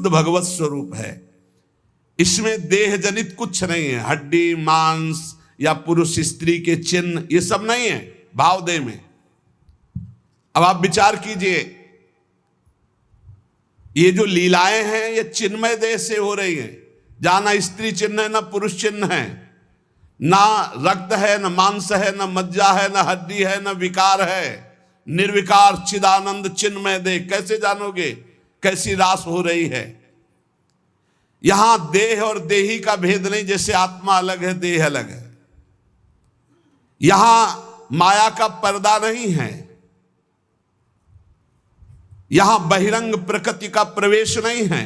भगवत स्वरूप है। इसमें देह जनित कुछ नहीं है, हड्डी मांस या पुरुष स्त्री के चिन्ह ये सब नहीं है भाव देह में। अब आप विचार कीजिए, ये जो लीलाएं हैं ये चिन्मय देह से हो रही हैं, जहां ना स्त्री चिन्ह है ना पुरुष चिन्ह है, ना रक्त है ना मांस है ना मज्जा है ना हड्डी है ना विकार है, निर्विकार चिदानंद चिन्मय देह। कैसे जानोगे कैसी रास हो रही है? यहां देह और देही का भेद नहीं, जैसे आत्मा अलग है देह अलग है। यहां माया का पर्दा नहीं है, यहां बहिरंग प्रकृति का प्रवेश नहीं है,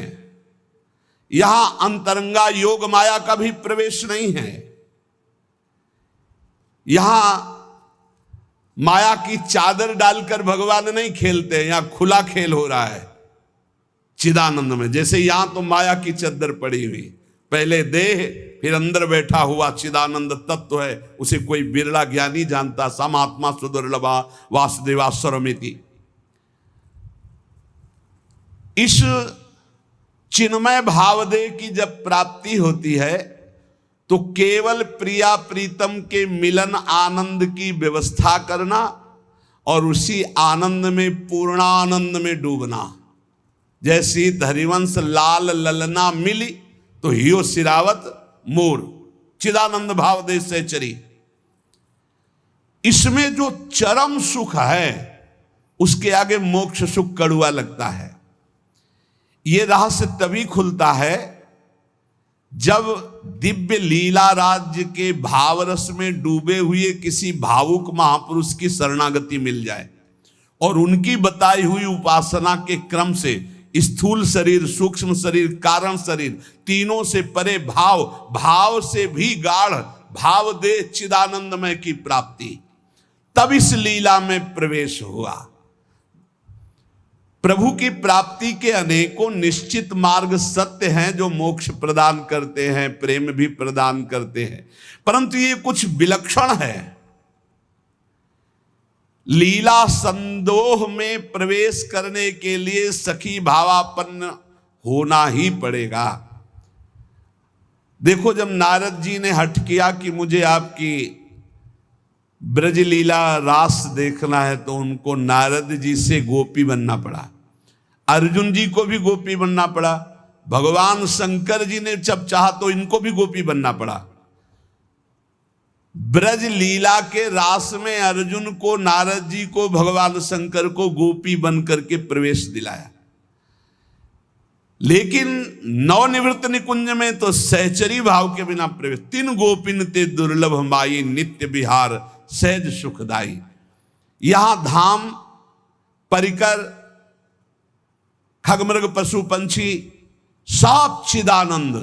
यहां अंतरंगा योग माया का भी प्रवेश नहीं है। यहां माया की चादर डालकर भगवान नहीं खेलते, यहां खुला खेल हो रहा है चिदानंद में। जैसे यहां तो माया की चादर पड़ी हुई, पहले देह फिर अंदर बैठा हुआ चिदानंद तत्व है, उसे कोई बिरला ज्ञानी जानता। समात्मा सुदुर्लभा वासुदेवा स्वरमिति। इस चिन्मय भावदेह की जब प्राप्ति होती है तो केवल प्रिया प्रीतम के मिलन आनंद की व्यवस्था करना और उसी आनंद में पूर्णानंद में डूबना। जैसी हरिवंश लाल ललना मिली तो हियो सिरावत मोर, चिदानंद भावदेह से चरी। इसमें जो चरम सुख है उसके आगे मोक्ष सुख कड़ुआ लगता है। यह रहस्य तभी खुलता है जब दिव्य लीला राज्य के भावरस में डूबे हुए किसी भावुक महापुरुष की शरणागति मिल जाए और उनकी बताई हुई उपासना के क्रम से स्थूल शरीर, सूक्ष्म शरीर, कारण शरीर, तीनों से परे भाव, भाव से भी गाढ़ भाव दे चिदानंदमय की प्राप्ति, तब इस लीला में प्रवेश हुआ। प्रभु की प्राप्ति के अनेकों निश्चित मार्ग सत्य हैं जो मोक्ष प्रदान करते हैं, प्रेम भी प्रदान करते हैं, परंतु ये कुछ विलक्षण है। लीला संदोह में प्रवेश करने के लिए सखी भावापन्न होना ही पड़ेगा। देखो, जब नारद जी ने हठ किया कि मुझे आपकी ब्रज लीला रास देखना है, तो उनको नारद जी से गोपी बनना पड़ा। अर्जुन जी को भी गोपी बनना पड़ा। भगवान शंकर जी ने जब चाहा तो इनको भी गोपी बनना पड़ा। ब्रज लीला के रास में अर्जुन को, नारद जी को, भगवान शंकर को गोपी बन करके प्रवेश दिलाया। लेकिन नवनिवृत्त निकुंज में तो सहचरी भाव के बिना प्रवेश। तीन गोपिन ते दुर्लभ माई, नित्य विहार सहज सुखदाई। यहां धाम परिकर खगमृग पशु पंछी सब चिदानंद,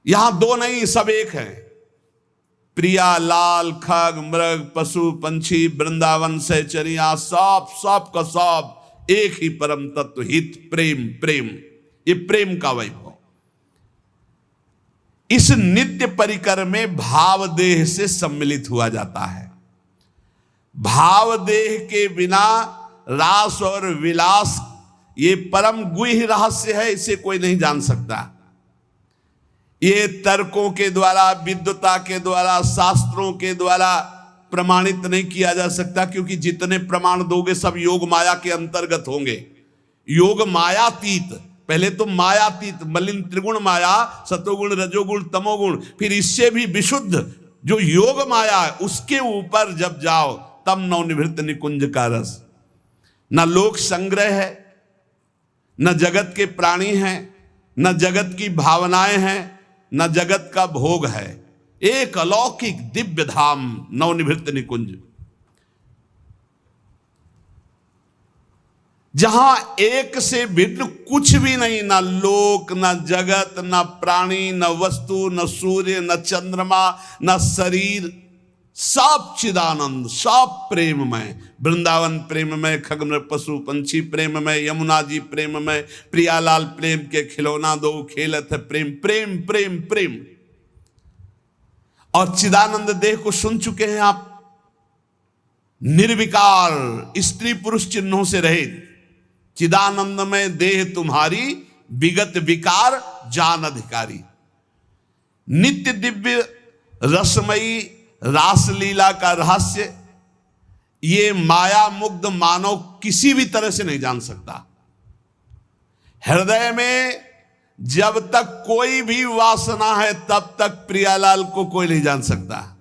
यहां दो नहीं सब एक है। प्रिया लाल खग मृग पशु पंछी वृंदावन सहचरिया सब का सब एक ही परम तत्व हित प्रेम। प्रेम, ये प्रेम का वैभव। इस नित्य परिकर में भाव देह से सम्मिलित हुआ जाता है। भाव देह के बिना रास और विलास ये परम गुह्य रहस्य है, इसे कोई नहीं जान सकता। ये तर्कों के द्वारा, विद्वता के द्वारा, शास्त्रों के द्वारा प्रमाणित नहीं किया जा सकता, क्योंकि जितने प्रमाण दोगे सब योग माया के अंतर्गत होंगे। योग मायातीत, पहले तो मायातीत मलिन त्रिगुण माया, सतोगुण रजोगुण तमोगुण, फिर इससे भी विशुद्ध जो योग माया है उसके ऊपर जब जाओ तब नवनिवृत्त निकुंज का रस। न लोक संग्रह है, न जगत के प्राणी हैं, न जगत की भावनाएं हैं, न जगत का भोग है। एक अलौकिक दिव्य धाम नवनिवृत्त निकुंज, जहां एक से भिन्न कुछ भी नहीं, ना लोक, ना जगत, ना प्राणी, न वस्तु, न सूर्य, न चंद्रमा, न शरीर, सब चिदानंद, सब प्रेममय। वृंदावन प्रेममय, खगमृग पशु पंछी प्रेममय, यमुना जी प्रेममय, प्रियालाल प्रेम के खिलौना दो खेलत है प्रेम। प्रेम प्रेम प्रेम। और चिदानंद देह को सुन चुके हैं आप, निर्विकार, स्त्री पुरुष चिन्हों से रहित, चिदानंदमय देह तुम्हारी, विगत विकार जान अधिकारी। नित्य दिव्य रसमयी रासलीला का रहस्य ये माया मुग्ध मानव किसी भी तरह से नहीं जान सकता। हृदय में जब तक कोई भी वासना है तब तक प्रियालाल को कोई नहीं जान सकता।